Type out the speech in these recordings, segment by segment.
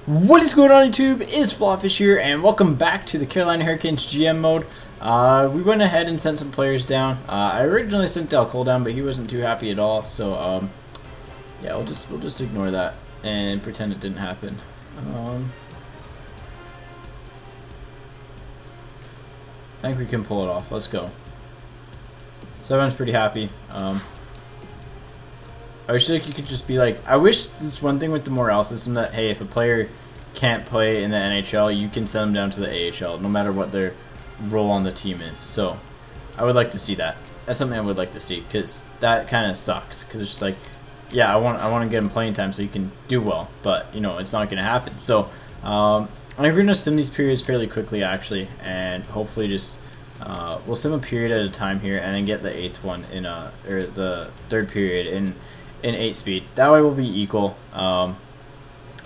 What is going on YouTube? It's FlopFish here, and welcome back to the Carolina Hurricanes GM mode. We went ahead and sent some players down. I originally sent Del Cole down, but he wasn't too happy at all. So yeah, we'll just ignore that and pretend it didn't happen. I think we can pull it off. Let's go. So everyone's pretty happy. I wish like you could just be like, I wish this one thing with the morale system that, hey, if a player can't play in the NHL, you can send them down to the AHL, no matter what their role on the team is. So I would like to see that. That's something I would like to see, because that kind of sucks. Because it's just like, yeah, I want to get him playing time so he can do well, but you know it's not going to happen. So I'm going to sim these periods fairly quickly, actually, and hopefully just we'll sim a period at a time here, and then get the 8th one in or the 3rd period in 8 speed. That way we'll be equal, and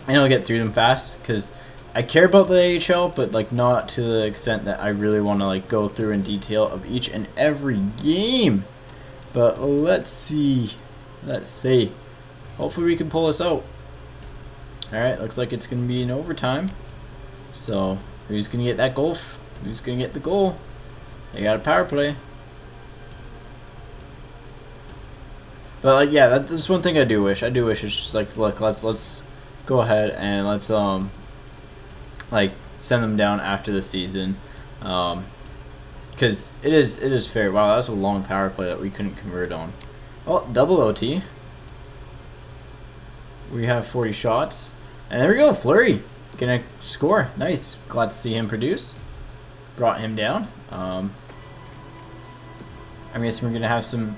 I'll get through them fast, because I care about the AHL, but like not to the extent that I really want to like go through in detail of each and every game. But let's see. Hopefully we can pull this out. Alright, looks like it's going to be in overtime. So who's going to get that goal? Who's going to get the goal? They got a power play. But like, yeah, that's one thing I do wish. I do wish it's just like, look, let's go ahead and let's like send them down after the season, because it is fair. Wow, that's a long power play that we couldn't convert on. Oh, double OT. We have 40 shots, and there we go. Fleury gonna score. Nice. Glad to see him produce. Brought him down. I guess we're gonna have some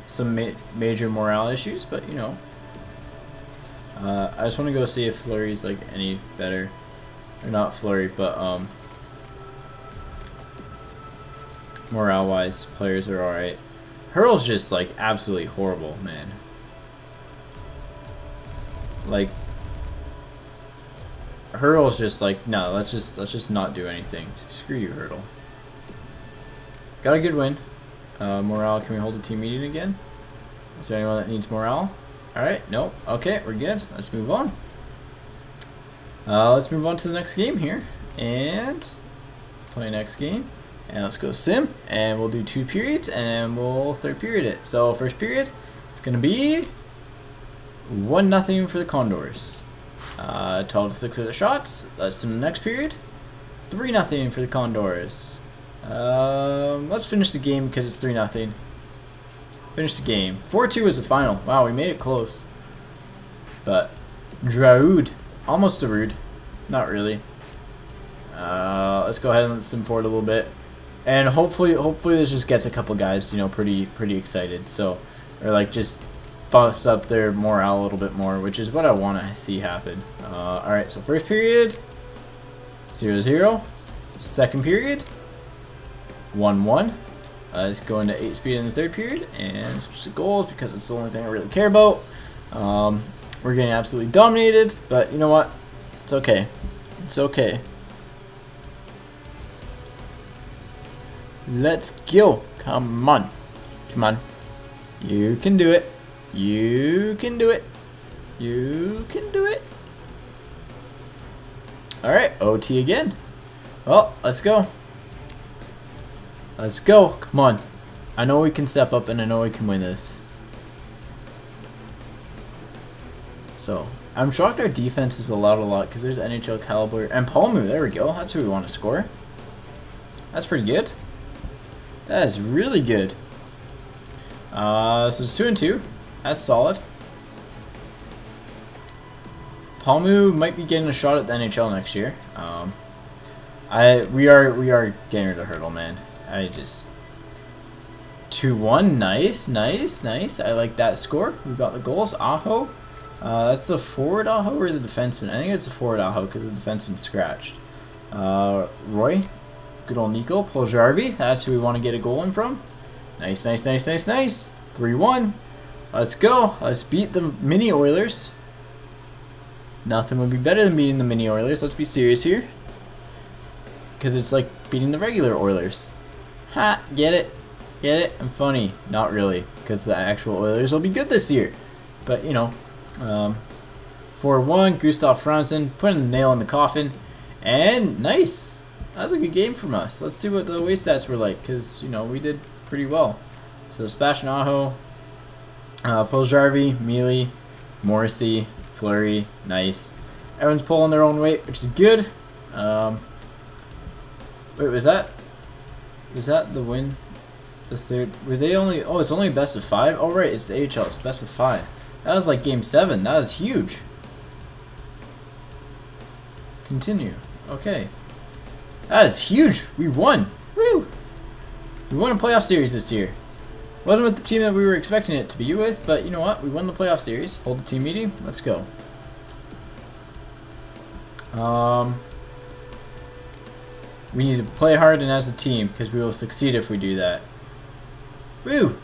major morale issues, but you know, I just want to go see if Fleury's like any better, or not Fleury, but morale-wise, players are all right. Hurl's just like absolutely horrible, man. Like Hurl's just like, no, let's just not do anything. Screw you, Hurdle. Got a good win. Morale, can we hold a team meeting again? Is there anyone that needs morale? Alright, nope. Okay, we're good. Let's move on. Let's move on to the next game here. And play next game. And let's go sim. And we'll do 2 periods, and then we'll 3rd period it. So first period, it's going to be 1-0 for the Condors. 12-6 are the shots. Let's sim the next period. 3-0 for the Condors. Let's finish the game because it's 3-0. Finish the game. 4-2 is the final. Wow, we made it close. But Draud, almost a Rude, not really. Let's go ahead and let's sim forward a little bit, and hopefully this just gets a couple guys, you know, pretty excited. So, or like just bust up their morale a little bit more, which is what I want to see happen. All right, so first period, 0-0. Second period, 1-1. Let's go into 8 speed in the 3rd period and switch to goals because it's the only thing I really care about. We're getting absolutely dominated, but you know what? It's okay. It's okay. Let's go. Come on. Come on. You can do it. You can do it. You can do it. Alright, OT again. Well, let's go. Let's go. Come on. I know we can step up, and I know we can win this. So, I'm shocked our defense is allowed a lot, because there's NHL caliber. And Palmu, there we go. That's who we want to score. That's pretty good. That is really good. So it's 2-2. That's solid. Palmu might be getting a shot at the NHL next year. We are getting rid of Hurdle, man. I just 2-1. Nice. I like that score. We got the goals. Aho. That's the forward Aho or the defenseman? I think it's the forward Aho because the defenseman's scratched. Roy. Good old Nico. Poljarvi. That's who we want to get a goal in from. Nice. 3-1. Let's go. Let's beat the mini Oilers. Nothing would be better than beating the mini Oilers. Let's be serious here. Because it's like beating the regular Oilers. Ha! Get it? Get it? I'm funny. Not really. Because the actual Oilers will be good this year. But, you know. 4-1. Gustav Franzen putting the nail in the coffin. And nice. That was a good game from us. Let's see what the away stats were like, because, you know, we did pretty well. So Sebastian Aho, Poljarvi, Mealy, Morrissey, Fleury, nice. Everyone's pulling their own weight, which is good. Wait, was that the win? The third? Were they only? Oh, it's only best of 5. Oh right, it's the AHL. It's best of 5. That was like game 7. That was huge. Continue. Okay. That is huge. We won. Woo! We won a playoff series this year. Wasn't with the team that we were expecting it to be with, but you know what? We won the playoff series. Hold the team meeting. Let's go. We need to play hard and as a team, because we will succeed if we do that. Woo!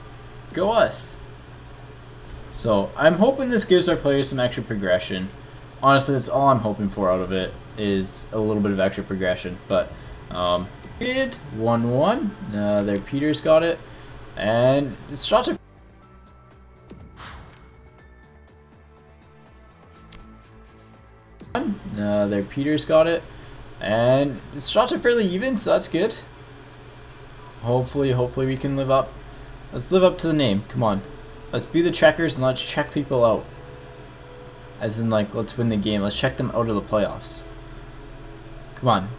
Go us! So, I'm hoping this gives our players some extra progression. Honestly, that's all I'm hoping for out of it, is a little bit of extra progression. But, 1-1. There, Peters got it. And it's shots are... there, Peters got it. And the shots are fairly even, so that's good. Hopefully we can live up. Let's live up to the name. Come on. Let's be the checkers and let's check people out. As in, like, let's win the game. Let's check them out of the playoffs. Come on.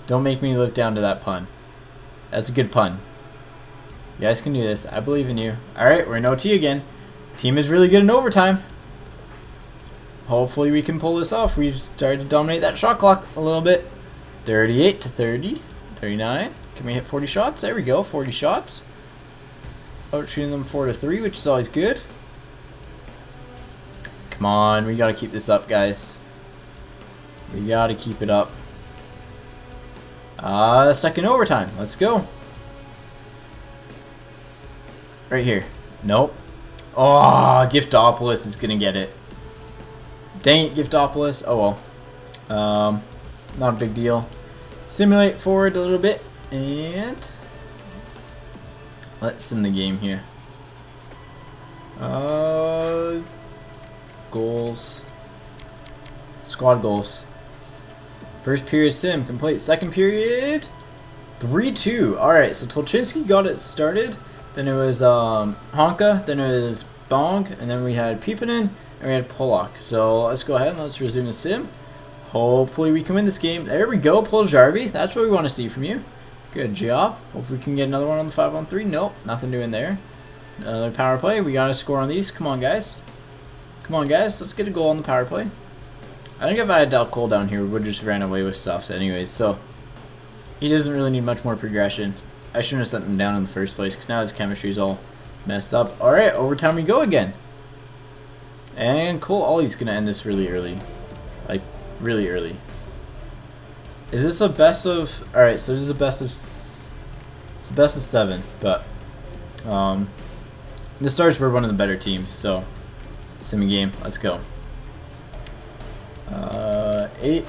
Don't make me live down to that pun. That's a good pun. You guys can do this. I believe in you. Alright, we're in OT again. Team is really good in overtime. Hopefully we can pull this off. We've started to dominate that shot clock a little bit. 38 to 30. 39. Can we hit 40 shots? There we go. 40 shots. Out shooting them 4 to 3, which is always good. Come on. We got to keep this up, guys. We got to keep it up. Second overtime. Let's go. Right here. Nope. Oh, Giftopoulos is going to get it. Dang it, Giftopoulos. Oh well. Not a big deal. Simulate forward a little bit. And let's sim the game here. Goals. Squad goals. First period sim complete. Second period 3-2. Alright, so Tolchinsky got it started. Then it was Honka. Then it was Bong. And then we had Pipanen. And we had Pollock. So let's go ahead and let's resume the sim. Hopefully we can win this game. There we go, Poljarvi. That's what we want to see from you. Good job. Hopefully we can get another one on the 5-on-3. Nope, nothing doing there. Another power play. We got to score on these. Come on, guys. Come on, guys. Let's get a goal on the power play. I think if I had Del Cole down here, we would just ran away with stuff anyways. So he doesn't really need much more progression. I shouldn't have sent him down in the first place because now his chemistry is all messed up. All right, overtime we go again. And Cole Ollie's going to end this really early. Like, really early. Is this a best of... Alright, so this is a best of... It's a best of 7, but... the Stars were one of the better teams, so... Sim game, let's go. 8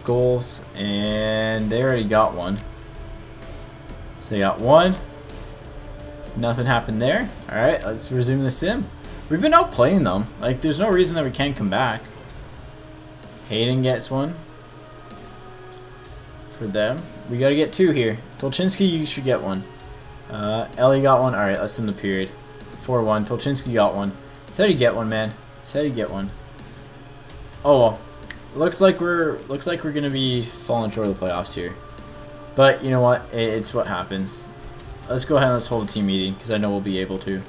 goals, and they already got one. So they got one. Nothing happened there. Alright, let's resume the sim. We've been outplaying them. Like, there's no reason that we can't come back. Hayden gets one. For them. We gotta get 2 here. Tolchinsky, you should get one. Ellie got one. Alright, let's sim the period. 4-1. Tolchinsky got one. Said he'd get one, man. Said he'd get one. Oh well. Looks like we're gonna be falling short of the playoffs here. But you know what? It's what happens. Let's go ahead and let's hold a team meeting because I know we'll be able to.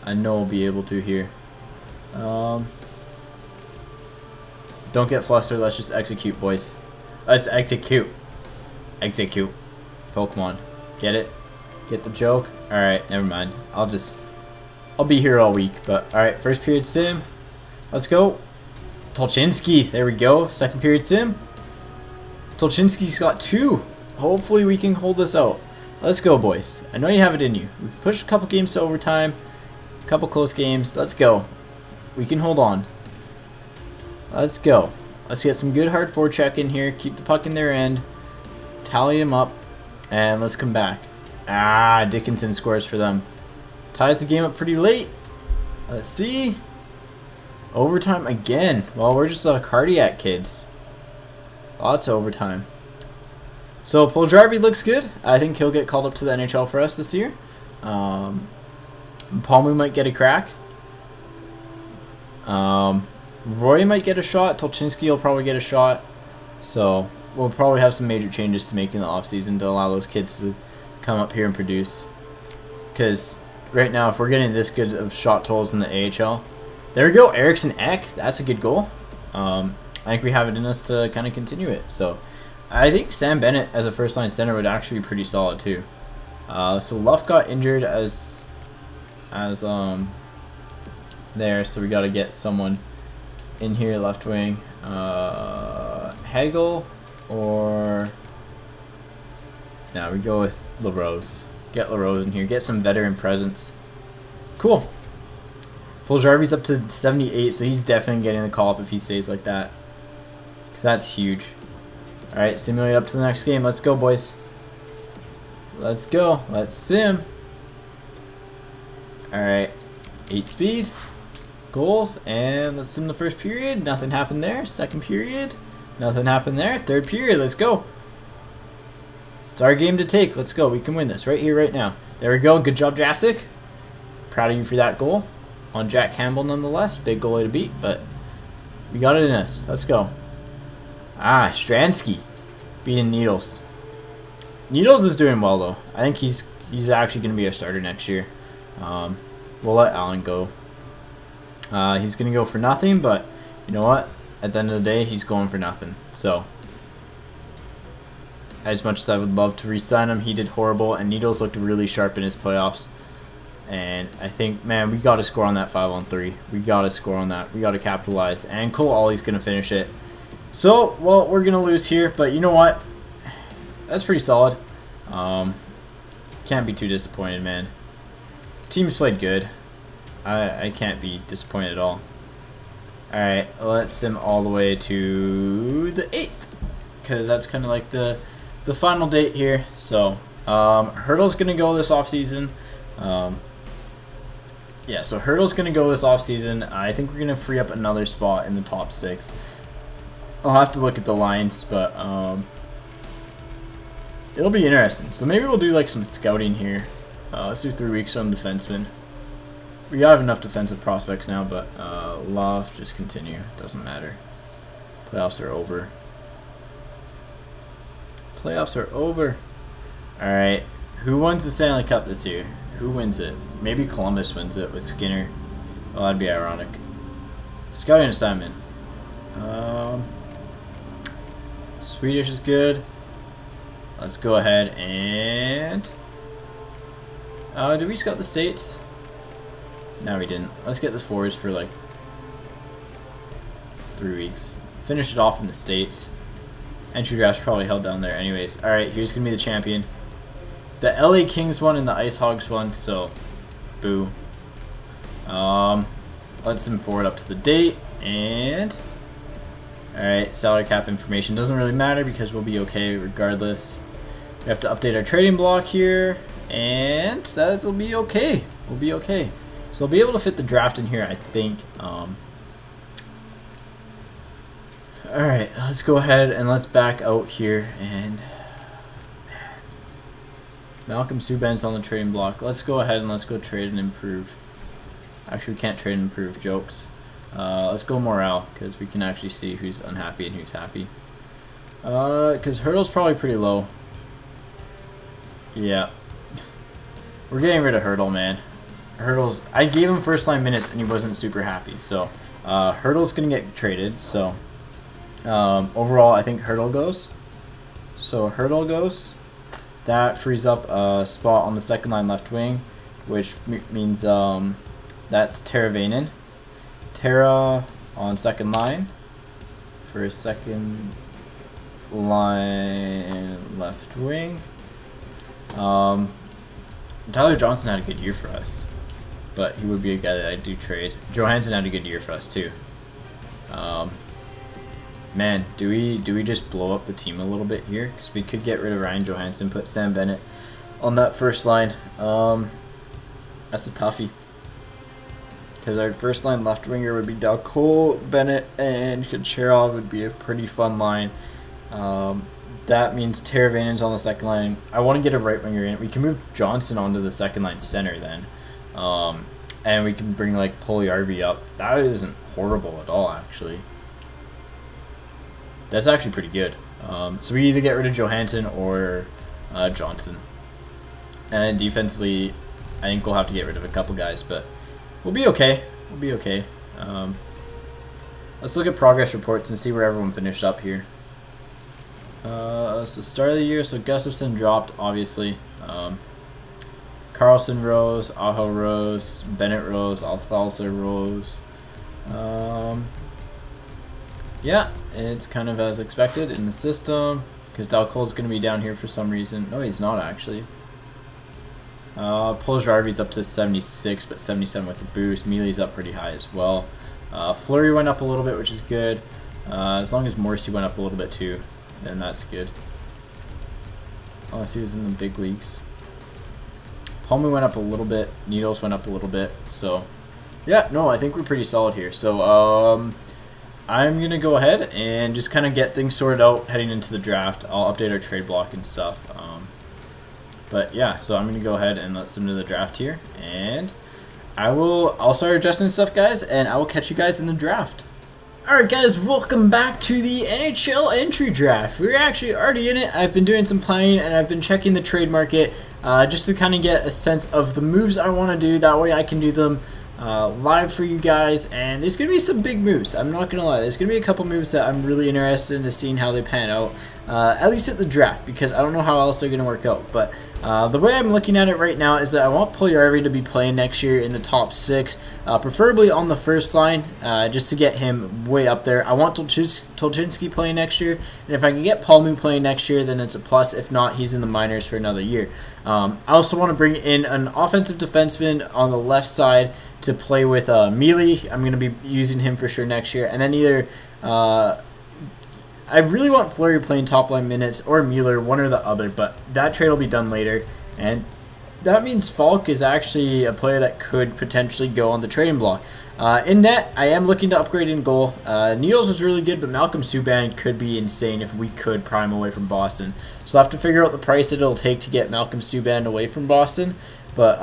I know we'll be able to here. Don't get flustered. Let's just execute, boys. Let's execute. Execute. Pokemon. Get it? Get the joke? Alright, never mind. I'll be here all week. But alright, first period sim. Let's go. Tolchinsky. There we go. Second period sim. Tolchinsky's got 2. Hopefully we can hold this out. Let's go, boys. I know you have it in you. We've pushed a couple games to overtime. A couple close games. Let's go. We can hold on. Let's go. Let's get some good hard forecheck in here. Keep the puck in their end. Tally them up. And let's come back. Ah, Dickinson scores for them. Ties the game up pretty late. Let's see. Overtime again. Well, we're just cardiac kids. Lots of overtime. So Puljujarvi looks good. I think he'll get called up to the NHL for us this year. Palmu might get a crack. Roy might get a shot. Tolchinsky will probably get a shot. So we'll probably have some major changes to make in the offseason to allow those kids to come up here and produce. Because right now, if we're getting this good of shot totals in the AHL, there we go, Eriksson Ek. That's a good goal. I think we have it in us to kind of continue it. So I think Sam Bennett as a first-line center would actually be pretty solid too. So Luff got injured as there, so we got to get someone in here left wing. Hagel or now we go with LaRose. Get LaRose in here. Get some veteran presence. Cool. Puljujarvi's up to 78, so he's definitely getting the call up if he stays like that. 'Cause that's huge. All right, simulate up to the next game. Let's go, boys. Let's go. Let's sim. All right, 8 speed. Goals, and let's sim the first period. Nothing happened there. Second period. Nothing happened there. Third period. Let's go. It's our game to take. Let's go. We can win this right here, right now. There we go. Good job, Jacek. Proud of you for that goal. On Jack Campbell, nonetheless. Big goalie to beat, but we got it in us. Let's go. Ah, Stransky beating Needles. Needles is doing well, though. I think he's actually going to be a starter next year. We'll let Allen go. He's going to go for nothing, but you know what? At the end of the day, he's going for nothing. So, as much as I would love to re-sign him, he did horrible, and Needles looked really sharp in his playoffs. And I think, man, we got to score on that 5-on-3. We got to score on that. We got to capitalize. And Cole Ollie's going to finish it. So, well, we're going to lose here, but you know what? That's pretty solid. Can't be too disappointed, man. Team's played good. I can't be disappointed at all. Alright, let's sim all the way to the 8th. Because that's kind of like the final date here. So, Hurdle's going to go this offseason. Yeah, so Hurdle's going to go this offseason. I think we're going to free up another spot in the top 6. I'll have to look at the lines, but it'll be interesting. So maybe we'll do like some scouting here. Let's do 3 weeks on defensemen. We have enough defensive prospects now, but love, just continue. Doesn't matter. Playoffs are over. Playoffs are over. Alright, who wins the Stanley Cup this year? Who wins it? Maybe Columbus wins it with Skinner. Well, that'd be ironic. Scouting assignment. Swedish is good. Let's go ahead and... did we scout the States? No, we didn't. Let's get the forwards for like 3 weeks. Finish it off in the States. Entry draft's probably held down there anyways. Alright, here's going to be the champion. The LA Kings won and the Ice Hogs won, so boo. Let's sim forward up to the date, and alright, salary cap information doesn't really matter because we'll be okay regardless. We have to update our trading block here, and that'll be okay. We'll be okay. So we'll be able to fit the draft in here, I think. Alright, let's go ahead and let's back out here, and Malcolm Subban's on the trading block. Let's go ahead and let's go trade and improve. Actually, we can't trade and improve. Jokes. Let's go morale, because we can actually see who's unhappy and who's happy. Because Hurdle's probably pretty low. Yeah. We're getting rid of Hurdle, man. Hurdle's... I gave him first line minutes and he wasn't super happy. So, Hurdle's going to get traded. So, overall, I think Hurdle goes. So, Hurdle goes. That frees up a spot on the second line left wing, which means that's Tara Vainen. Tara on second line for a second line left wing. Tyler Johnson had a good year for us, but he would be a guy that I do trade. Johansson had a good year for us too. Man, do we just blow up the team a little bit here? Because we could get rid of Ryan Johansson, put Sam Bennett on that first line. That's a toughie. because our first line left winger would be Dalcole, Bennett, and Kucherov would be a pretty fun line. That means Teravainen's on the second line. I want to get a right winger in. We can move Johnson onto the second line center then. And we can bring like Puljujärvi up. That isn't horrible at all, actually. That's actually pretty good. So we either get rid of Johansson or Johnson. And then defensively, I think we'll have to get rid of a couple guys, but we'll be okay. We'll be okay. Let's look at progress reports and see where everyone finished up here. So start of the year, so Gustafsson dropped, obviously. Carlson rose, Aho rose, Bennett rose, Althalsa rose. Yeah, it's kind of as expected in the system, because Dalcole's going to be down here for some reason. No, he's not actually. Puljujärvi's up to 76, but 77 with the boost. Mealy's up pretty high as well. Fleury went up a little bit, which is good. As long as Morrissey went up a little bit too, then that's good. Unless he was in the big leagues. Palmy went up a little bit. Needles went up a little bit. So, yeah, no, I think we're pretty solid here. So, I'm going to go ahead and just kind of get things sorted out heading into the draft. I'll update our trade block and stuff. But yeah, so I'm going to go ahead and let's submit the draft here. And I'll start adjusting stuff, guys, and I will catch you guys in the draft. Alright guys, welcome back to the NHL entry draft. We're actually already in it. I've been doing some planning and I've been checking the trade market just to kind of get a sense of the moves I want to do. That way I can do them live for you guys, and there's going to be some big moves. I'm not going to lie. There's going to be a couple moves that I'm really interested in seeing how they pan out, at least at the draft, because I don't know how else they're going to work out. But the way I'm looking at it right now is that I want Puljujärvi to be playing next year in the top 6, preferably on the first line, just to get him way up there. I want Tolchinsky playing next year, and if I can get Palmu playing next year, then it's a plus. If not, he's in the minors for another year. I also want to bring in an offensive defenseman on the left side to play with Mealy. I'm going to be using him for sure next year. And then either I really want Fleury playing top line minutes or Mueller, one or the other, but that trade will be done later. And that means Falk is actually a player that could potentially go on the trading block. In net, I am looking to upgrade in goal. Needles was really good, but Malcolm Subban could be insane if we could prime away from Boston. So I'll have to figure out the price that it'll take to get Malcolm Subban away from Boston. But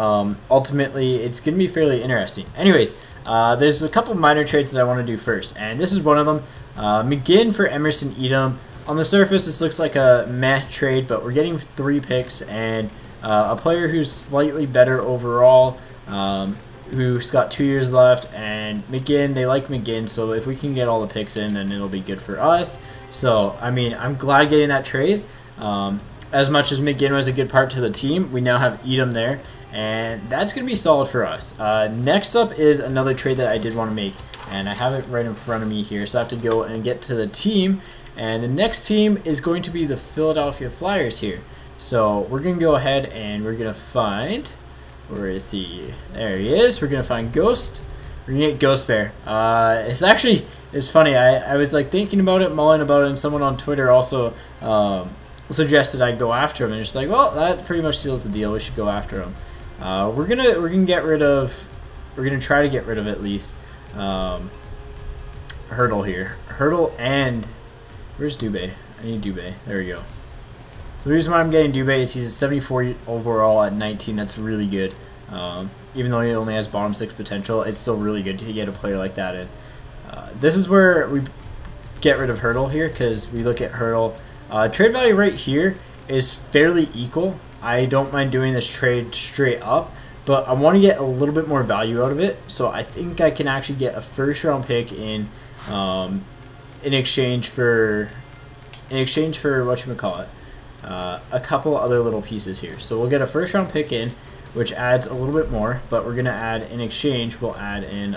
ultimately, it's going to be fairly interesting. Anyways, there's a couple minor trades that I want to do first, and this is one of them. McGinn for Emerson Edom. On the surface, this looks like a meh trade, but we're getting 3 picks and a player who's slightly better overall, who's got 2 years left. And McGinn, they like McGinn, so if we can get all the picks in, then it'll be good for us. So, I mean, I'm glad getting that trade. As much as McGinn was a good part to the team, we now have Edom there, and that's going to be solid for us. Next up is another trade that I did want to make, and I have it right in front of me here, so I have to go and get to the team. And the next team is going to be the Philadelphia Flyers here. So we're going to go ahead and we're going to find, where is he? There he is. We're going to find Ghost. We're going to get Ghost Bear. It's funny. I was like thinking about it, mulling about it, and someone on Twitter also suggested I go after him, and it's like, well, that pretty much seals the deal. We should go after him. We're gonna get rid of. We're gonna try to get rid of at least Hurdle here. Hurdle and where's Dubé? I need Dubé. There we go. The reason why I'm getting Dubé is he's a 74 overall at 19. That's really good. Even though he only has bottom 6 potential, it's still really good to get a player like that in. This is where we get rid of Hurdle here, because we look at Hurdle. Trade value right here is fairly equal. I don't mind doing this trade straight up, but I want to get a little bit more value out of it. So I think I can actually get a first-round pick in exchange for whatchamacallit, a couple other little pieces here. So we'll get a first-round pick in, which adds a little bit more, but we're gonna add in exchange. We'll add in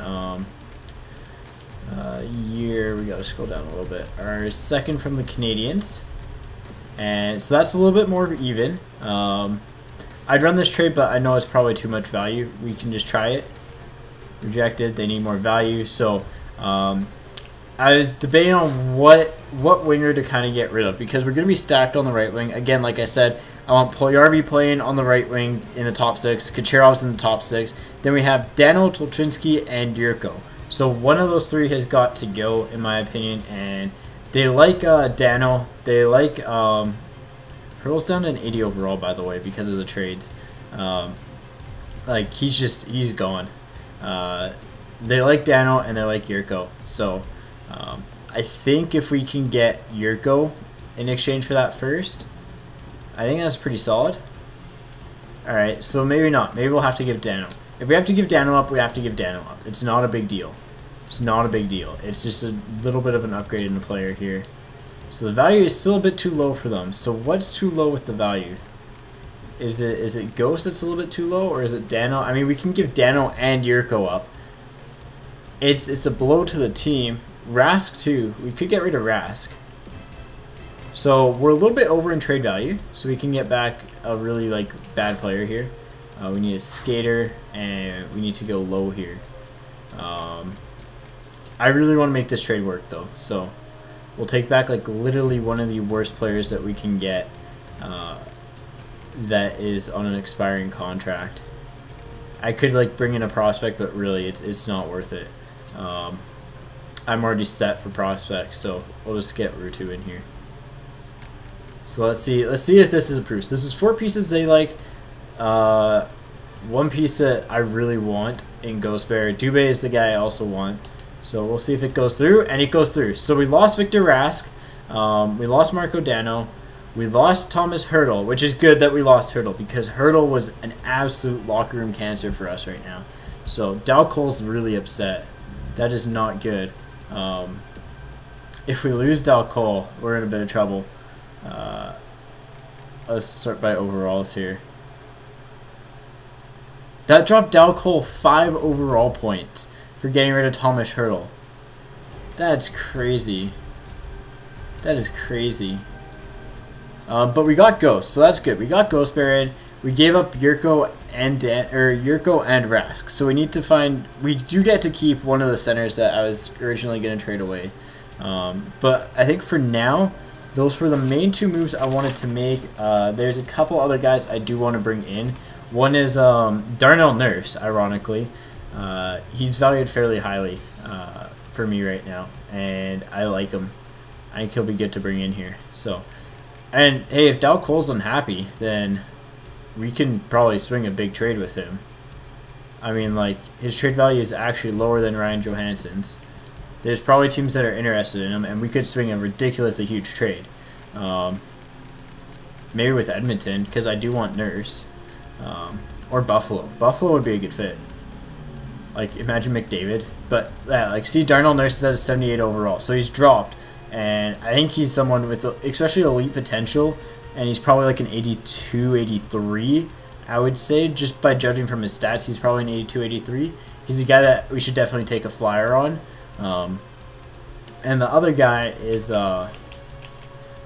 year. We gotta scroll down a little bit. Our second from the Canadians. And so that's a little bit more even. I'd run this trade, but I know it's probably too much value. We can just try it. Rejected. They need more value. So I was debating on what winger to kind of get rid of, because we're going to be stacked on the right wing. Again, like I said, I want Puljujarvi playing on the right wing in the top 6. Kucherov's in the top 6. Then we have Dano, Tolchinsky, and Yurko. So one of those 3 has got to go, in my opinion. And they like Dano. They like Hurdle's down to an 80 overall, by the way, because of the trades. Like he's gone. They like Dano and they like Yurko. So I think if we can get Yurko in exchange for that first, I think that's pretty solid. Alright, so maybe not. Maybe we'll have to give Dano. If we have to give Dano up, we have to give Dano up. It's not a big deal. It's not a big deal. It's just a little bit of an upgrade in the player here. So the value is still a bit too low for them. So what's too low with the value? Is it Ghost that's a little bit too low, or is it Dano? I mean, we can give Dano and Yurko up. It's a blow to the team. Rask too. We could get rid of Rask. So we're a little bit over in trade value, so we can get back a really bad player here. We need a skater, and we need to go low here. I really want to make this trade work though, so we'll take back literally one of the worst players that we can get that is on an expiring contract. I could bring in a prospect, but really it's not worth it. I'm already set for prospects, so we'll just get Rutu in here. So let's see if this is approved. So this is 4 pieces they like. 1 piece that I really want in Ghost Bear. Dubé is the guy I also want. So we'll see if it goes through, and it goes through. So we lost Victor Rask. We lost Marco Dano. We lost Thomas Hurdle, which is good that we lost Hurdle, because Hurdle was an absolute locker room cancer for us right now. So Dal Cole's really upset. That is not good. If we lose Dal Cole, we're in a bit of trouble. Let's start by overalls here. That dropped Dal Cole 5 overall points for getting rid of Thomas Hurdle. That's crazy. That is crazy. But we got Ghost, so that's good. We got Ghost Bear in. We gave up Yurko and Rask. So we need to find. We do get to keep one of the centers that I was originally going to trade away. But I think for now, those were the main 2 moves I wanted to make. There's a couple other guys I do want to bring in. One is Darnell Nurse, ironically. He's valued fairly highly for me right now, and I like him. I think he'll be good to bring in here. So, and hey, if Dal Cole's unhappy, then we can probably swing a big trade with him. I mean, his trade value is actually lower than Ryan Johansson's. There's probably teams that are interested in him, and we could swing a ridiculously huge trade. Maybe with Edmonton, because I do want Nurse. Or Buffalo. Buffalo would be a good fit. Imagine McDavid. But, see, Darnell Nurse has a 78 overall, so he's dropped. And I think he's someone with, especially elite potential, and he's probably an 82, 83, I would say, just by judging from his stats. He's probably an 82, 83. He's a guy that we should definitely take a flyer on. And the other guy is, I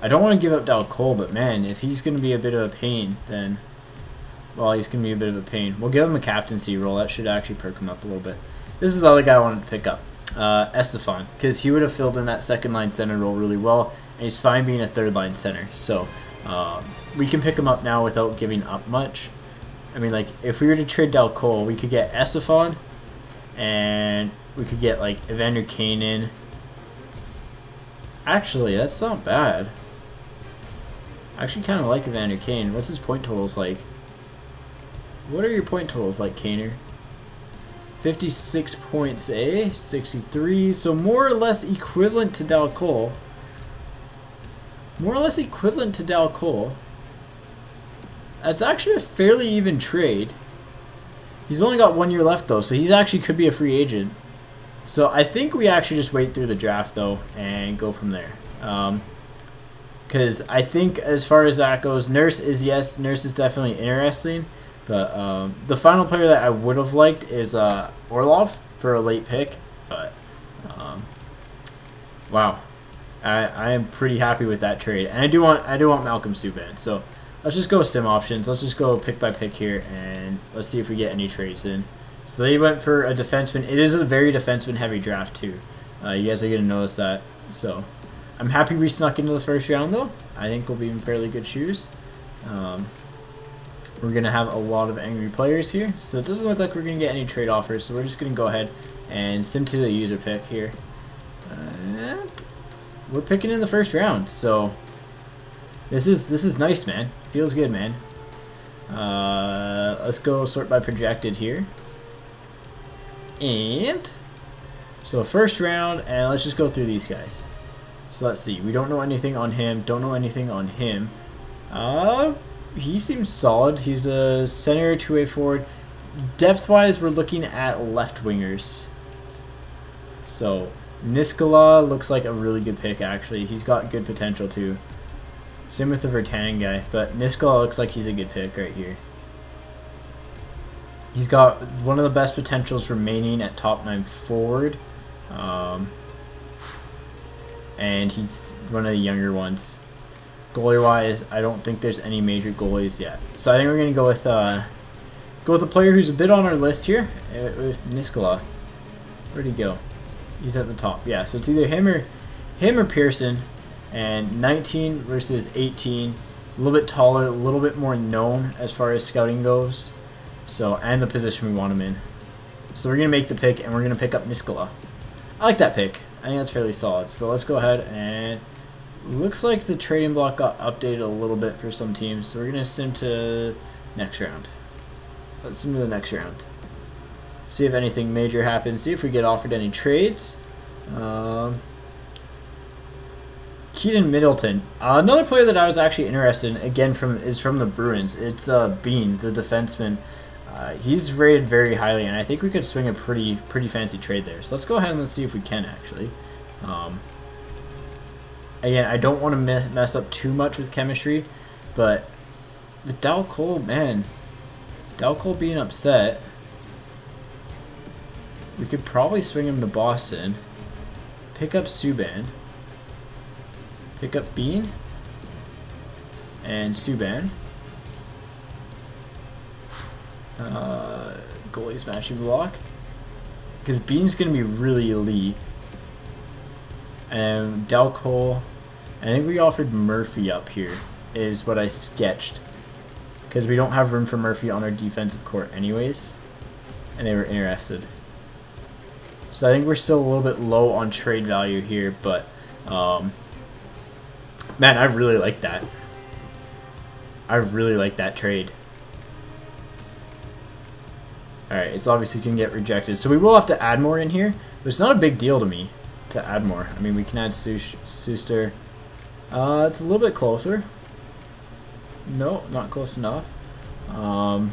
don't want to give up Dal Cole, but man, if he's going to be a bit of a pain, then, well, he's going to be a bit of a pain. We'll give him a captaincy role. That should actually perk him up a little bit. This is the other guy I wanted to pick up, Estefan, because he would have filled in that second-line center role really well, and he's fine being a third-line center. So we can pick him up now without giving up much. I mean, if we were to trade Dal Cole, we could get Estefan, and we could get, Evander Kane in. Actually, that's not bad. I actually kind of like Evander Kane. What's his point totals like? What are your point totals like, Kaner? 56 points, 63, so more or less equivalent to Dal Cole. More or less equivalent to Dal Cole. That's actually a fairly even trade. He's only got 1 year left, though, so he's actually could be a free agent. So I think we actually just wait through the draft, though, and go from there. Because I think as far as that goes, Nurse is definitely interesting. But the final player that I would have liked is Orlov for a late pick. But wow, I am pretty happy with that trade, and I do want Malcolm Subban. So let's just go sim options. Let's just go pick by pick here, and let's see if we get any trades in. So they went for a defenseman. It is a very defenseman heavy draft too. You guys are going to notice that. So I'm happy we snuck into the first round, though. I think we'll be in fairly good shoes. We're going to have a lot of angry players here, so it doesn't look like we're going to get any trade offers, so we're just going to go ahead and sim to the user pick here. And we're picking in the first round, so this is nice, man. Feels good, man. Let's go sort by projected here. And so first round, and let's just go through these guys. So let's see. We don't know anything on him. Don't know anything on him. He seems solid. He's a center, two-way forward. Depth-wise, we're looking at left wingers. So Niskala looks like a really good pick, actually. He's got good potential, too. Same with the Vertanen guy, but Niskala looks like he's a good pick right here. He's got one of the best potentials remaining at top 9 forward. And he's one of the younger ones. Goalie-wise, I don't think there's any major goalies yet. So I think we're going to go with a player who's a bit on our list here, with Niskala. Where'd he go? He's at the top. Yeah, so it's either him or Pearson. And 19 versus 18, a little bit taller, a little bit more known as far as scouting goes. So, and the position we want him in. So we're going to make the pick, and we're going to pick up Niskala. I like that pick. I think that's fairly solid. So let's go ahead, and looks like the trading block got updated a little bit for some teams. So we're going to sim to next round. Let's sim to the next round. See if anything major happens. See if we get offered any trades. Keaton Middleton, another player that I was actually interested in, again is from the Bruins. It's Bean, the defenseman. He's rated very highly, and I think we could swing a pretty fancy trade there. So let's go ahead and let's see if we can actually. Again, I don't want to mess up too much with chemistry, but with Dal Cole, man, Dal Cole being upset, we could probably swing him to Boston, pick up Subban. Pick up Bean and Subban. Goalie smashing block. Because Bean's going to be really elite. And Dal Cole, I think we offered Murphy up here, is what I sketched. Because we don't have room for Murphy on our defensive court anyways. And they were interested. So I think we're still a little bit low on trade value here, but man, I really like that. I really like that trade. Alright, it's obviously going to get rejected. So we will have to add more in here. But it's not a big deal to me to add more. I mean, we can add Suster. It's a little bit closer. No, not close enough. I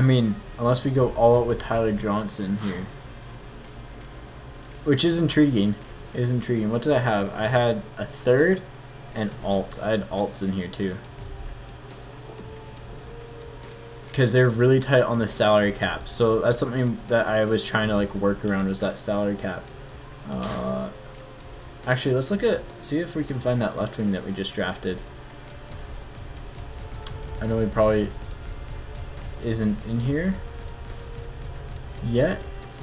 mean, unless we go all out with Tyler Johnson here. Which is intriguing. It is intriguing. What did I have? I had a third. And alts. I had alts in here too. Because they're really tight on the salary cap. So that's something that I was trying to like work around, was that salary cap. Actually, let's see if we can find that left wing that we just drafted. I know he probably isn't in here yet.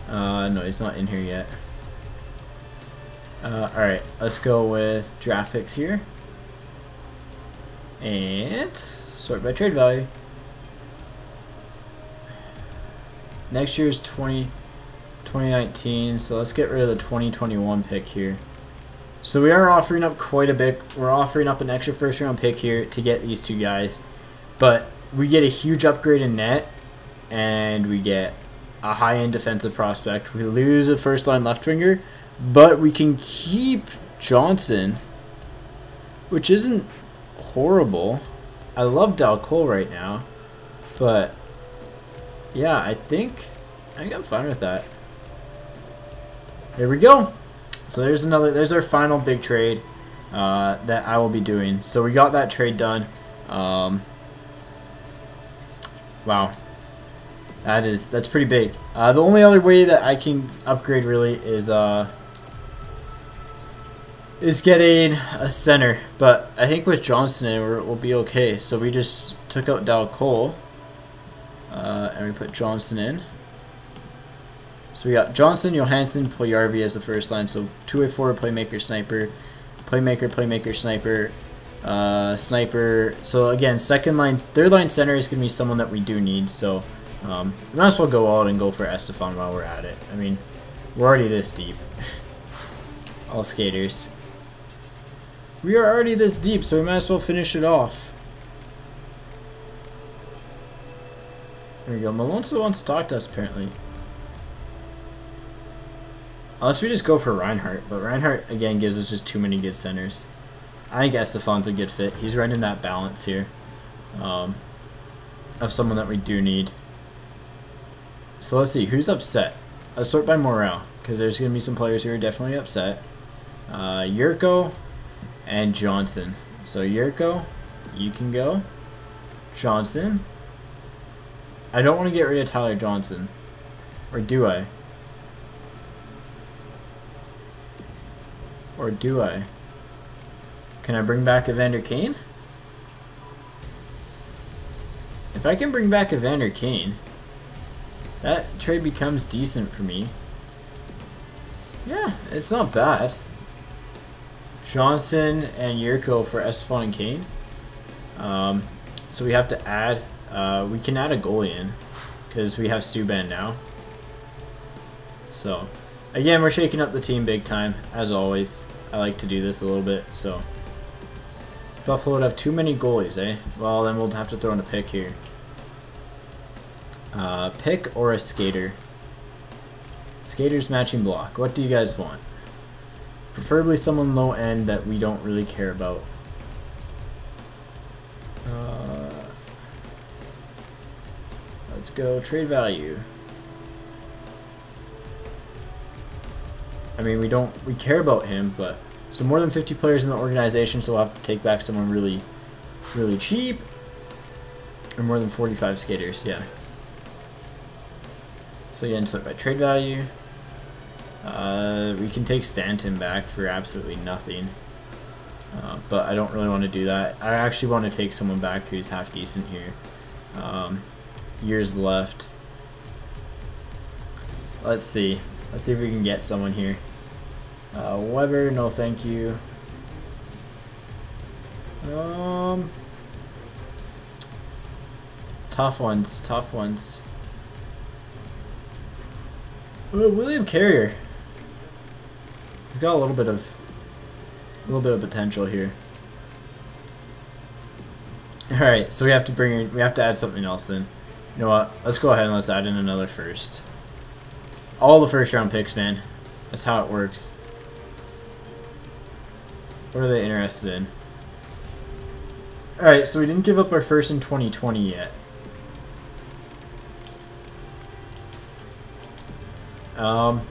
No, he's not in here yet. Alright, let's go with draft picks here. And sort by trade value. Next year is 2019, so let's get rid of the 2021 pick here. So we are offering up quite a bit. We're offering up an extra first round pick here to get these two guys. But we get a huge upgrade in net, and we get a high-end defensive prospect. We lose a first-line left winger, but we can keep Johnson, which isn't horrible. I love Dal Cole right now, but yeah, I think I'm fine with that. There we go. So there's our final big trade that I will be doing. So we got that trade done. Wow. That's pretty big. The only other way that I can upgrade really is getting a center, but I think with Johnson in, we'll be okay. So we just took out Dal Cole, and we put Johnson in. So we got Johnson, Johansson, Puljujarvi as the first line. So two-way forward, playmaker, sniper, playmaker, playmaker, sniper, sniper. So again, second line, third line center is going to be someone that we do need. So we might as well go out and go for Estefan while we're at it. I mean, we're already this deep. All skaters. We are already this deep, so we might as well finish it off. There we go. Malonzo wants to talk to us, apparently. Unless we just go for Reinhardt, but Reinhardt, again, gives us just too many good centers. I think Estefan's a good fit. He's right in that balance here of someone that we do need. So let's see, who's upset? Let's sort by morale, because there's going to be some players who are definitely upset. Yurko and Johnson. So Yurko, you can go. Johnson. I don't want to get rid of Tyler Johnson. Or do I? Or do I? Can I bring back Evander Kane? If I can bring back Evander Kane, that trade becomes decent for me. Yeah, it's not bad. Johnson and Yurko for Estefan and Kane. So we have to add, we can add a goalie in, because we have Subban now. So, again, we're shaking up the team big time, as always. I like to do this a little bit, so. Buffalo would have too many goalies, eh? Well, then we'll have to throw in a pick here. Pick or a skater? Skater's matching block. What do you guys want? Preferably someone low end that we don't really care about. Let's go trade value. I mean, we care about him, but so more than 50 players in the organization, so we'll have to take back someone really, really cheap. Or more than 45 skaters, yeah. So again, sort by trade value. We can take Stanton back for absolutely nothing. But I don't really want to do that. I actually want to take someone back who's half decent here. Years left. Let's see. Let's see if we can get someone here. Weber, no thank you. Tough ones, tough ones. William Carrier. He's got a little bit of potential here. All right, so we have to add something else in. You know what? Let's go ahead and let's add in another first. All the first round picks, man. That's how it works. What are they interested in? All right, so we didn't give up our first in 2020 yet. And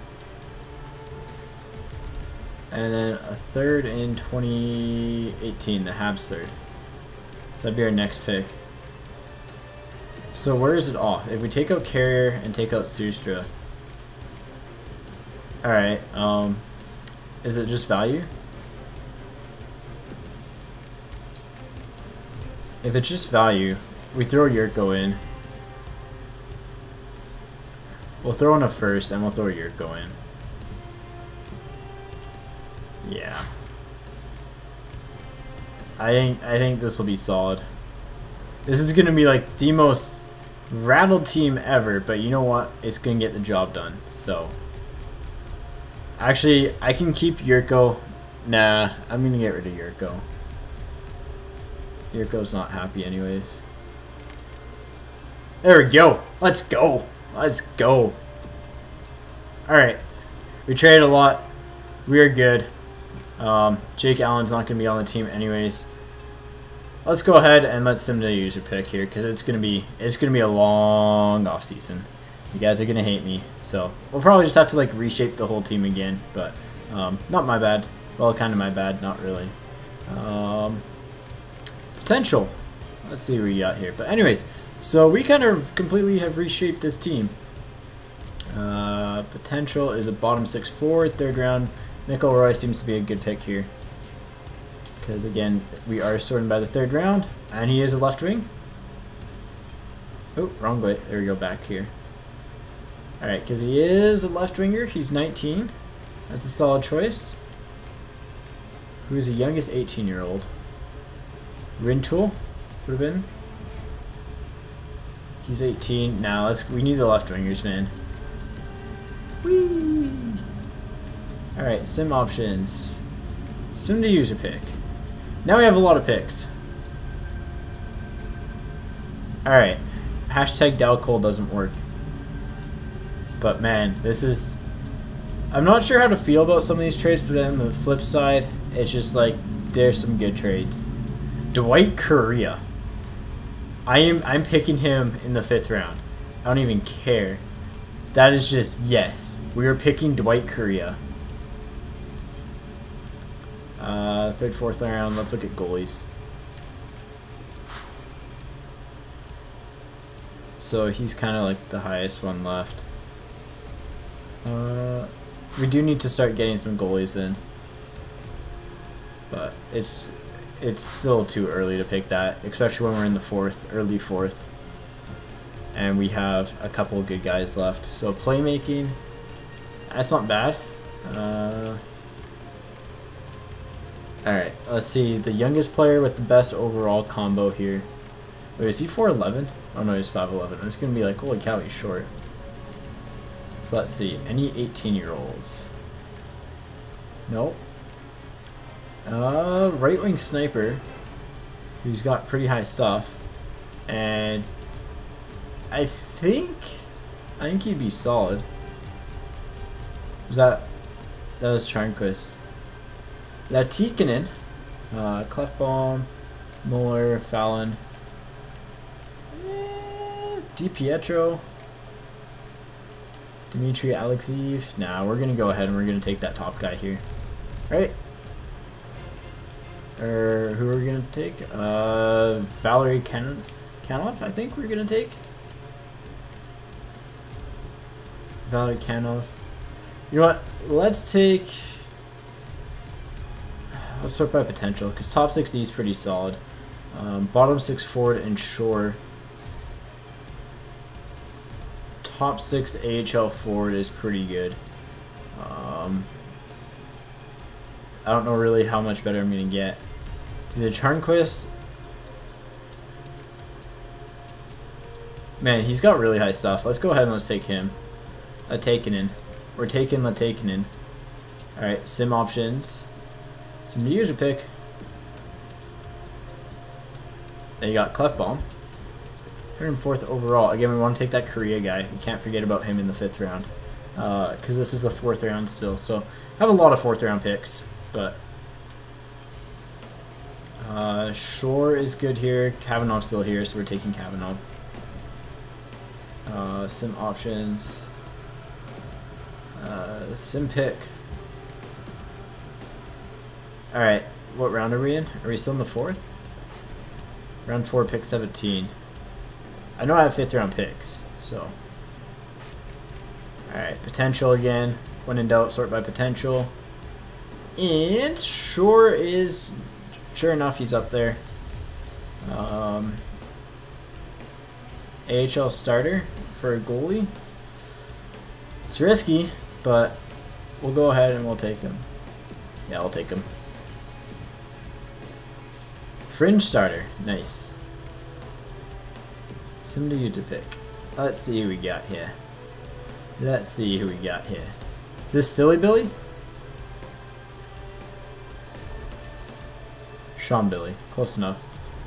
then a third in 2018, the Habs third. So that'd be our next pick. So where is it off? If we take out Carrier and take out Sustra. Alright, is it just value? If it's just value, we throw Yurko in. We'll throw in a first and we'll throw Yurko in. Yeah. I think this will be solid. This is going to be like the most rattled team ever, but you know what? It's going to get the job done. So, actually, I can keep Yurko. Nah, I'm going to get rid of Yurko. Yurko's not happy anyways. There we go. Let's go. Let's go. Alright. We traded a lot. We are good. Jake Allen's not going to be on the team anyways. Let's go ahead and let Sim do a user pick here, because it's gonna be a long off season. You guys are gonna hate me, so we'll probably just have to like reshape the whole team again. But not my bad. Well, kind of my bad, not really. Potential. Let's see what we got here. But anyways, so we kind of completely have reshaped this team. Potential is a bottom 6 forward, third round. Nickel Roy seems to be a good pick here. Because again, we are sorting by the third round, and he is a left wing. Oh, wrong way. There we go, back here. Alright, because he is a left winger. He's 19. That's a solid choice. Who's the youngest 18-year-old? Rintoul would have been. He's 18. Now we need the left wingers, man. Whee! Alright, sim options. Sim to user pick. Now we have a lot of picks. Alright. Hashtag Dalcole doesn't work. But man, this is... I'm not sure how to feel about some of these trades, but on the flip side, it's just like, there's some good trades. Dwight Correa. I'm picking him in the 5th round. I don't even care. That is just, yes. We are picking Dwight Correa. 3rd, 4th round. Let's look at goalies. So he's kind of like the highest one left. We do need to start getting some goalies in. But it's still too early to pick that, especially when we're in the 4th, early 4th. And we have a couple of good guys left. So playmaking, that's not bad. Alright, let's see. The youngest player with the best overall combo here. Wait, is he 4'11"? Oh no, he's 5'11". It's going to be like, holy cow, he's short. So let's see. Any 18-year-olds? Nope. Right wing sniper, who's got pretty high stuff, and I think he'd be solid. That was Charnquist. Latikinen, Clefbaum, Muller, Fallon, DiPietro, Dmitry Alexeyev. Nah, we're gonna go ahead and we're gonna take that top guy here, right? Or who are we gonna take? Valery Kanov, I think we're gonna take. Valery Kanov. You know what? Let's sort by potential, because top 6 is pretty solid. Bottom 6 forward and Shore. Top 6 AHL forward is pretty good. I don't know really how much better I'm going to get. To the Charnquist. Man, he's got really high stuff. Let's go ahead and let's take him. Latakinen. We're taking Latakinen. Alright, sim options. Sim user pick. Then you got Clefbaum. 104th overall. Again, we want to take that Korea guy. We can't forget about him in the 5th round. Because this is a 4th round still. So, I have a lot of 4th round picks. But Shore is good here. Kavanaugh's still here, so we're taking Kavanaugh. Sim options. Sim pick. Alright, what round are we in? Are we still in the 4th? Round 4, pick 17. I know I have 5th round picks, so. Alright, potential again. When in doubt, sort by potential. And Shore is, sure enough, he's up there. AHL starter for a goalie. It's risky, but we'll go ahead and we'll take him. Yeah, I'll take him. Fringe starter, nice. Somebody to pick. Let's see who we got here. Let's see who we got here. Is this Silly Billy? Sean Billy, close enough.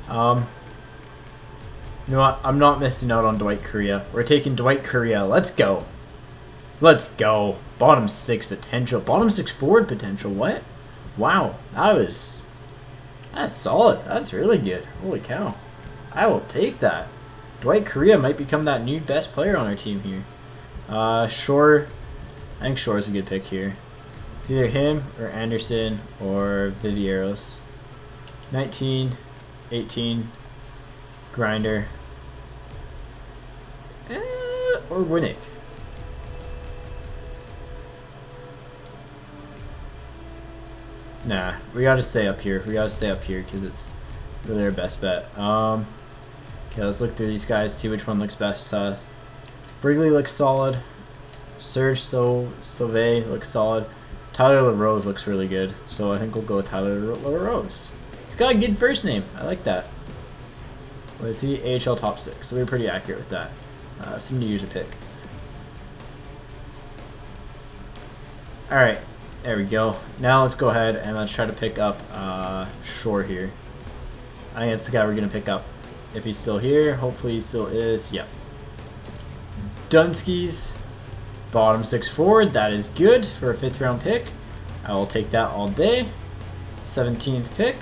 You know what? I'm not missing out on Dwight Correa. We're taking Dwight Correa. Let's go. Let's go. Bottom 6 potential. Bottom 6 forward potential. What? Wow. That's solid. That's really good. Holy cow. I will take that. Dwight Correa might become that new best player on our team here. Shore. I think Shore is a good pick here. It's either him or Anderson or Vivieros. 19, 18, Grinder, or Winnick. Nah, we gotta stay up here. We gotta stay up here because it's really our best bet. Okay, let's look through these guys, see which one looks best to us. Brigley looks solid. Serge Sauvé looks solid. Tyler LaRose looks really good, so I think we'll go with Tyler LaRose. He's got a good first name. I like that. What is he? AHL top 6, so we're pretty accurate with that. Somebody use a pick. Alright, there we go. Now let's go ahead and let's try to pick up Shore here. I think that's the guy we're going to pick up. If he's still here, hopefully he still is. Yep. Dunskies, bottom 6 forward. That is good for a 5th round pick. I will take that all day. 17th pick.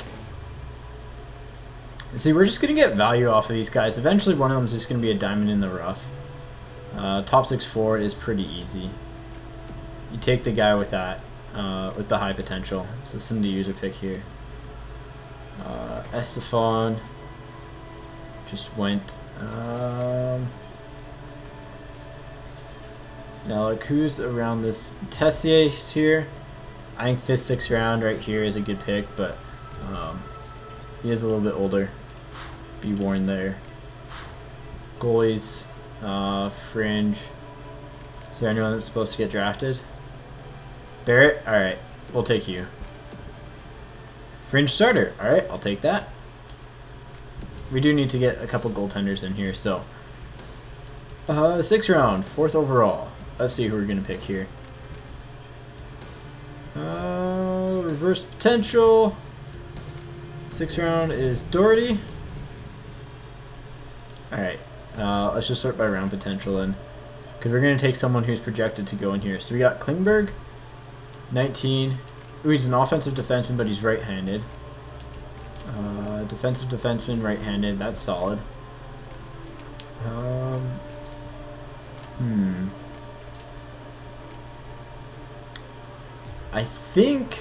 And see, we're just going to get value off of these guys. Eventually one of them is just going to be a diamond in the rough. Top 6 forward is pretty easy. You take the guy with that, with the high potential. So somebody use a pick here. Estefan just went. Now, like, who's around this? Tessier's here. I think 5th, 6th round right here is a good pick, but he is a little bit older. Be warned there. Goalies, fringe. Is there anyone that's supposed to get drafted? Barrett? Alright, we'll take you. Fringe starter. Alright, I'll take that. We do need to get a couple goaltenders in here, so. 6th round, 4th overall. Let's see who we're going to pick here. Reverse potential. 6th round is Doherty. Alright, let's just sort by round potential then. Because we're going to take someone who's projected to go in here. So we got Klingberg, 19. Ooh, he's an offensive defenseman, but he's right-handed. Defensive defenseman, right-handed. That's solid. I think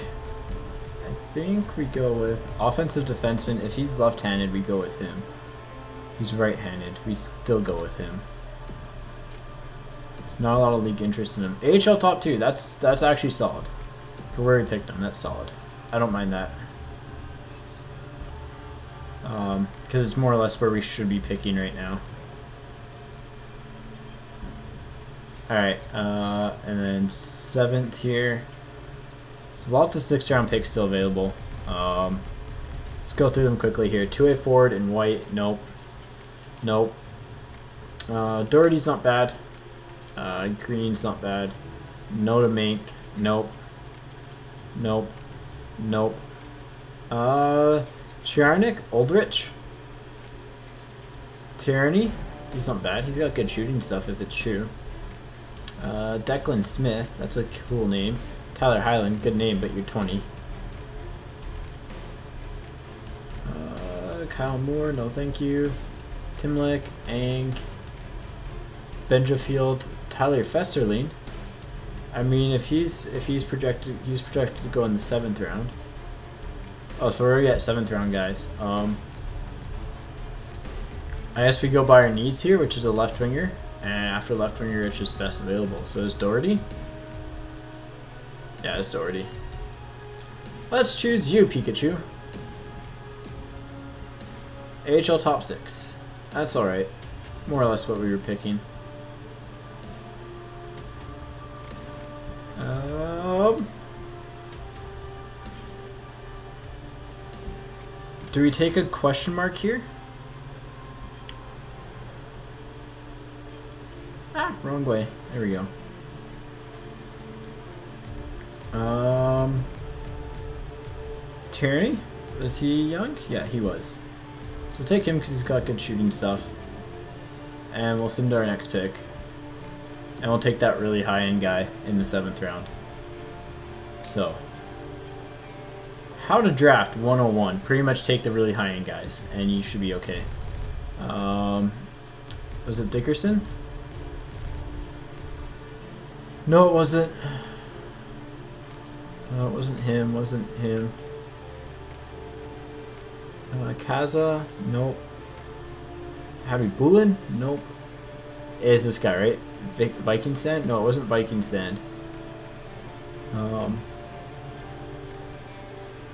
we go with offensive defenseman. If he's left-handed, we go with him. He's right-handed. We still go with him. There's not a lot of league interest in him. AHL top 2. That's actually solid. For where we picked him, that's solid. I don't mind that. Because it's more or less where we should be picking right now. Alright, and then 7th here. So lots of 6th round picks still available. Let's go through them quickly here. 2-way forward in white. Nope. Nope. Doherty's not bad. Green's not bad. No to Mink. Nope. Nope. Nope. Charnik, Oldrich. Tyranny. He's not bad. He's got good shooting stuff if it's true. Declan Smith. That's a cool name. Tyler Hyland. Good name, but you're 20. Kyle Moore. No thank you. Timlick. Ang. Benjafield. Tyler Festerling. I mean, if he's projected to go in the 7th round. Oh, so we're already at 7th round, guys. I guess we go by our needs here, which is a left winger, and after left winger, it's just best available. So is Doherty? Yeah, it's Doherty. Let's choose you, Pikachu. AHL top 6. That's all right. More or less what we were picking. Do we take a question mark here? Ah, wrong way. There we go. Tyranny? Was he young? Yeah, he was. So take him because he's got good shooting stuff. And we'll send to our next pick. And we'll take that really high-end guy in the 7th round. So, how to draft 101. Pretty much take the really high-end guys, and you should be okay. Was it Dickerson? No, it wasn't. No, it wasn't him. Wasn't him. Kaza? Nope. Harry Bullen? Nope. It is this guy, right? Viking Sand? No, it wasn't Viking Sand.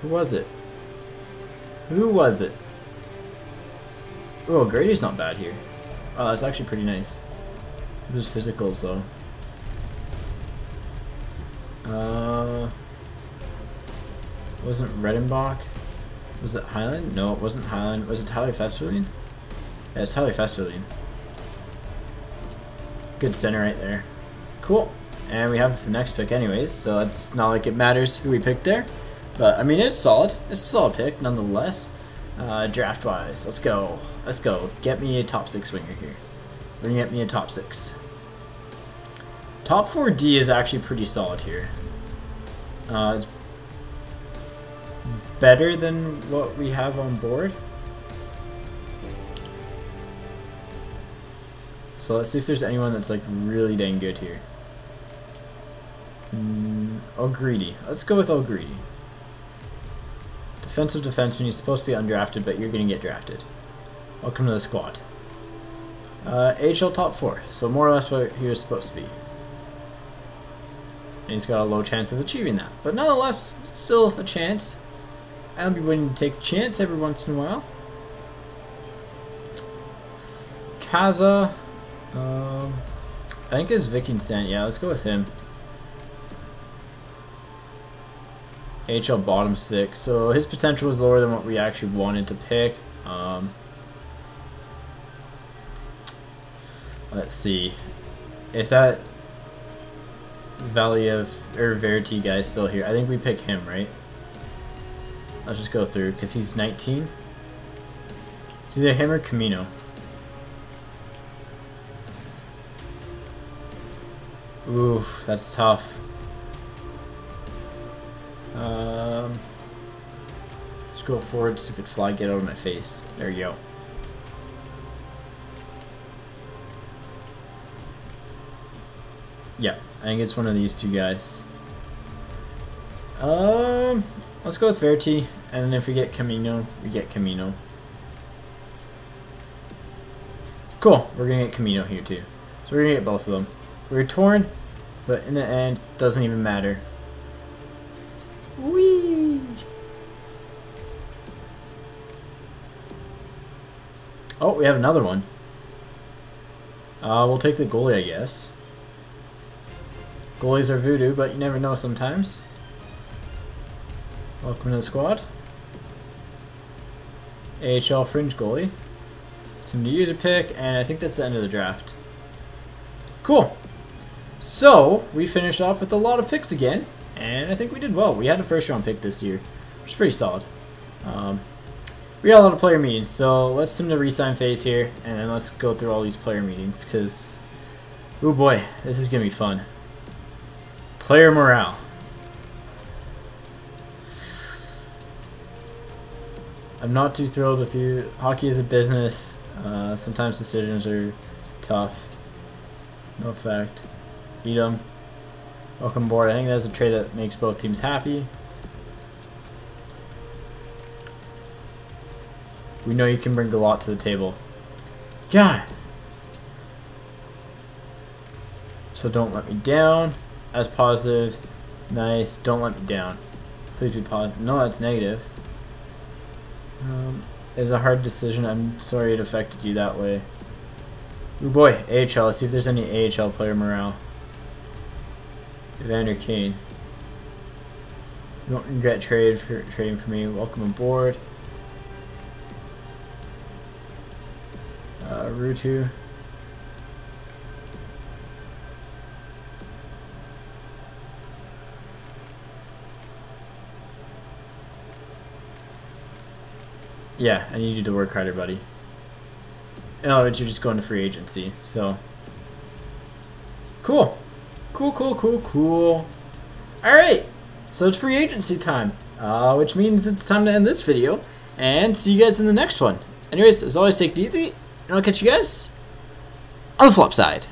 Who was it? Who was it? Oh, Grady's not bad here. Oh, that's actually pretty nice. It was physicals though. Wasn't Redenbach? Was it Highland? No, it wasn't Highland. Was it Tyler Festerling? Yeah, it's Tyler Festerling. Good center right there. Cool. And we have the next pick anyways, so it's not like it matters who we picked there. But, I mean, it's solid. It's a solid pick, nonetheless. Draft-wise, let's go. Let's go. Get me a top 6 winger here. We're going to get me a top 6. Top 4D is actually pretty solid here. It's better than what we have on board. So let's see if there's anyone that's like really dang good here. O'Grady. Let's go with O'Grady. Defensive defenseman. He's supposed to be undrafted, but you're going to get drafted. Welcome to the squad. AHL top 4. So more or less what he was supposed to be. And he's got a low chance of achieving that. But nonetheless, it's still a chance. I'll be willing to take a chance every once in a while. Kaza. I think it's Wittgenstein. Yeah, let's go with him. AHL bottom 6. So his potential was lower than what we actually wanted to pick. Let's see. If that Valley of Verity guy is still here, I think we pick him, right? Let's just go through because he's 19. It's either him or Camino. Oof, that's tough. Let's go forward, stupid fly, get out of my face. There you go. Yeah, I think it's one of these two guys. Let's go with Verity, and then if we get Camino, we get Camino. Cool, we're gonna get Camino here too. So we're gonna get both of them. We're torn, but in the end, doesn't even matter. Whee! Oh, we have another one. We'll take the goalie, I guess. Goalies are voodoo, but you never know sometimes. Welcome to the squad. AHL fringe goalie. Some new user pick, and I think that's the end of the draft. Cool. So, we finished off with a lot of picks again, and I think we did well. We had a first round pick this year, which is pretty solid. We got a lot of player meetings, so let's sim the resign phase here, and then let's go through all these player meetings, because, oh boy, this is going to be fun. Player morale. I'm not too thrilled with you. Hockey is a business. Sometimes decisions are tough. No fact. Eat 'em. Welcome aboard. I think that's a trade that makes both teams happy. We know you can bring a lot to the table. God. So don't let me down. As positive. Nice. Don't let me down. Please be positive. No, that's negative. It was a hard decision. I'm sorry it affected you that way. Oh boy, AHL. Let's see if there's any AHL player morale. Evander Kane. You don't regret trading for me. Welcome aboard. Rutu. Yeah, I need you to work harder, buddy. In other words, you're just going to free agency, so. Cool. Cool. Alright, so it's free agency time, which means it's time to end this video, and see you guys in the next one. Anyways, as always, take it easy, and I'll catch you guys on the flop side.